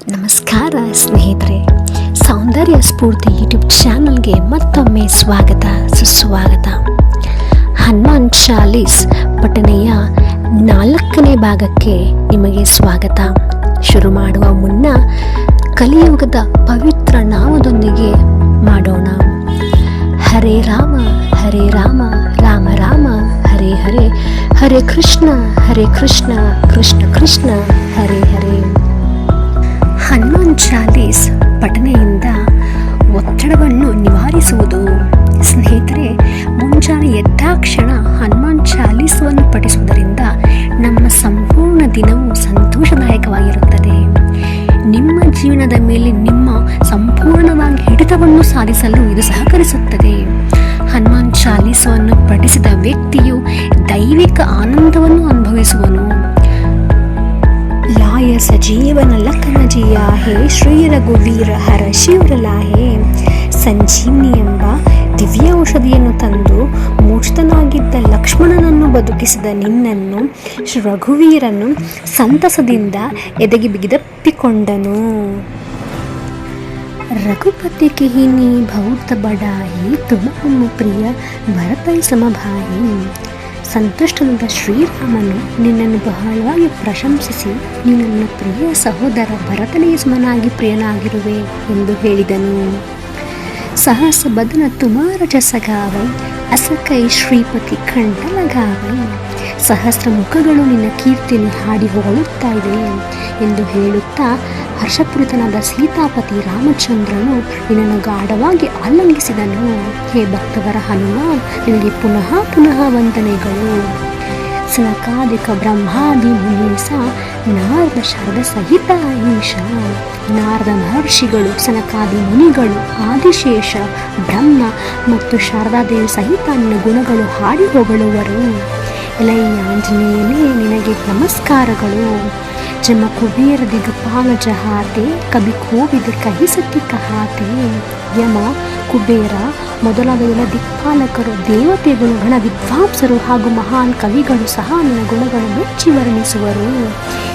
ನಮಸ್ಕಾರ ಸ್ನೇಹಿತರೆ, ಸೌಂದರ್ಯ ಸ್ಫೂರ್ತಿ ಯೂಟ್ಯೂಬ್ ಚಾನಲ್ಗೆ ಮತ್ತೊಮ್ಮೆ ಸ್ವಾಗತ ಸುಸ್ವಾಗತ. ಹನುಮಾನ್ ಚಾಲೀಸ್ ಪಠಣೆಯ 4ನೇ ಭಾಗಕ್ಕೆ ನಿಮಗೆ ಸ್ವಾಗತ. ಶುರು ಮಾಡುವ ಮುನ್ನ ಕಲಿಯುಗದ ಪವಿತ್ರ ನಾಮದೊಂದಿಗೆ ಮಾಡೋಣ. ಹರೇ ರಾಮ ರಾಮ ರಾಮ ಹರೇ ಹರೇ, ಹರೇ ಕೃಷ್ಣ ಕೃಷ್ಣ ಕೃಷ್ಣ ಹರೇ ಹರೇ. ಹನುಮಾನ್ ಚಾಲೀಸ್ ಪಠಣೆಯಿಂದ ಒತ್ತಡವನ್ನು ನಿವಾರಿಸುವುದು. ಸ್ನೇಹಿತರೆ, ಮುಂಜಾನೆ ಎದ್ದಾಕ್ಷಣ ಹನುಮಾನ್ ಚಾಲೀಸವನ್ನು ಪಠಿಸುವುದರಿಂದ ನಮ್ಮ ಸಂಪೂರ್ಣ ದಿನವೂ ಸಂತೋಷದಾಯಕವಾಗಿರುತ್ತದೆ. ನಿಮ್ಮ ಜೀವನದ ಮೇಲೆ ನಿಮ್ಮ ಸಂಪೂರ್ಣವಾಗಿ ಹಿಡಿತವನ್ನು ಸಾಧಿಸಲು ಇದು ಸಹಕರಿಸುತ್ತದೆ. ಹನುಮಾನ್ ಚಾಲೀಸವನ್ನು ಪಠಿಸಿದ ವ್ಯಕ್ತಿಯು ದೈವಿಕ ಆನಂದವನ್ನು ಅನುಭವಿಸುವನು. लाय सजीवन लखन जिया है, ಶ್ರೀ ರಘುವೀರ ಹರ ಶಿವರಲಾಹೆ. ಸಂಜೀವನಿ ಎಂಬ ದಿವ್ಯ ಔಷಧಿಯನ್ನು ತಂದು ಮೂರ್ಛಿತನಾಗಿದ್ದ ಲಕ್ಷ್ಮಣನನ್ನು ಬದುಕಿಸಿದ ನಿನ್ನನ್ನು ಶ್ರೀ ರಘುವೀರನು ಸಂತಸದಿಂದ ಎದೆಗೆ ಬಿಗಿದಪ್ಪಿಕೊಂಡನು. ರಘುಪತಿ ಕಿಹಿನಿ ಬಹುತ ಬಡಾಯಿ, ತುಮ ಪ್ರಿಯ ಭರತೈ ಸಮಭಾಯಿ. ಸಂತುಷ್ಟನಾದ ಶ್ರೀರಾಮನು ನಿನ್ನನ್ನು ಬಹಳವಾಗಿ ಪ್ರಶಂಸಿಸಿ, ನಿನ್ನನ್ನು ಪ್ರಿಯ ಸಹೋದರ ಭರತನಿಗೆ ಸಮನಾಗಿ ಪ್ರಿಯನಾಗಿರುವೆ ಎಂದು ಹೇಳಿದನು. ಸಹಸ ಬದನ ತುಮಾರ ಜಸಗಾವೈ, ಅಸಕೈ ಶ್ರೀಪತಿ ಕಂಠಲಗಾವೈ. ಸಹಸ್ರ ಮುಖಗಳು ನಿನ್ನ ಕೀರ್ತಿಯನ್ನು ಹಾಡಿ ಹೊಗಳುತ್ತಾ ಇವೆ ಎಂದು ಹೇಳುತ್ತಾ ಹರ್ಷಪೂರಿತನಾದ ಸೀತಾಪತಿ ರಾಮಚಂದ್ರನು ನಿನ್ನನ್ನು ಗಾಢವಾಗಿ ಆಲಂಗಿಸಿದನು. ಹೇ ಭಕ್ತವರ ಹನುಮಾನ್, ನಿನಗೆ ಪುನಃ ಪುನಃ ವಂದನೆಗಳು. ಸನಕಾದಿಕ ಬ್ರಹ್ಮಾದಿ ಮುನೀಸ, ನಾರದ ಶಾರದ ಸಹಿತ ಈಶ. ನಾರದ ಮಹರ್ಷಿಗಳು, ಸನಕಾದಿ ಮುನಿಗಳು, ಆದಿಶೇಷ, ಬ್ರಹ್ಮ ಮತ್ತು ಶಾರದಾದೇವಿ ಸಹಿತ ನಿನ್ನ ಗುಣಗಳು ಹಾಡಿ ಹೊಗಳುವರು. ಎಲೈ ಆಂಜನೇಯನೇ, ನಿನಗೆ ನಮಸ್ಕಾರಗಳು. ಜಮ ಕುಬೇರ ದಿಗಪಾಲ ಜಹಾತೆ, ಕಬಿ ಕೋವಿದ ಕಹಿಸತಿ ಕಹಾತೆ. ಯಮ, ಕುಬೇರ ಮೊದಲಾದ ಎಲ್ಲ ದಿಕ್ಪಾಲಕರು, ದೇವತೆಗಳು, ಗಣ ವಿದ್ವಾಂಸರು ಹಾಗೂ ಮಹಾನ್ ಕವಿಗಳು ಸಹ ನಿನ್ನ ಗುಣಗಳನ್ನು ಮೆಚ್ಚಿ ವರ್ಣಿಸುವರು.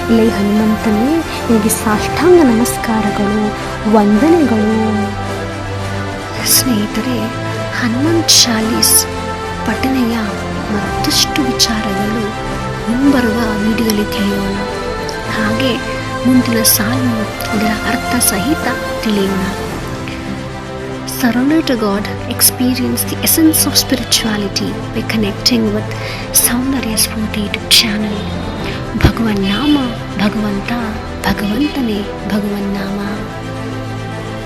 ಇಲ್ಲೈ ಹನುಮಂತನೇ, ನಿನಗೆ ಸಾಷ್ಟಾಂಗ ನಮಸ್ಕಾರಗಳು, ವಂದನೆಗಳು. ಸ್ನೇಹಿತರೆ, ಹನುಮಾನ್ ಚಾಲೀಸ್ ಪಠಣೆಯ ಮತ್ತಷ್ಟು ವಿಚಾರಗಳು ಮುಂಬರುವ ವಿಡಿಯೋದಲ್ಲಿ ತಿಳಿಯೋಣ. ಹಾಗೆ ಮುಂದಿನ ಸಾಲು ಇದರ ಅರ್ಥ ಸಹಿತ ತಿಳಿಯೋಣ. Surrender to God, experience the essence of spirituality by connecting with Soundarya Spoorthi YouTube channel. ಭಗವನ್ ನಾಮ, ಭಗವಂತ, ಭಗವಂತನೇ, ಭಗವನ್ ನಾಮ.